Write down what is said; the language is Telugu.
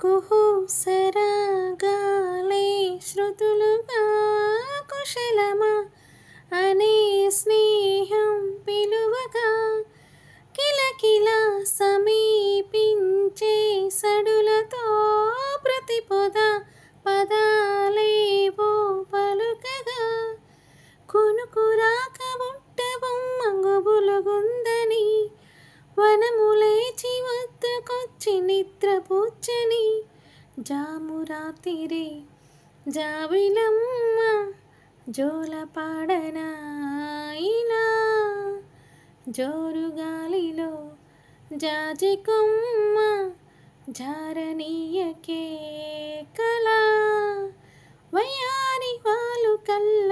కుహు సరాగాలే శృతులుగా కుశలమా అనే స్నేహం పిలువగా కిలకిల సమీపించే సడులతో ప్రతిపద పదాలేవో పలుకగా కొనుకురాక బుట్ట బొమ్మ గుబులుగుందని వనములేచి వద్దకొచ్చి నిద్రపుచ్చని జామురాతిరే జాబిలమ్మ జోలపాడనా ఇలా జోరుగాలిలో జాజికొమ్మ జారనీయకే కళ వయ్యారి వాళ్ళు కళ్ళ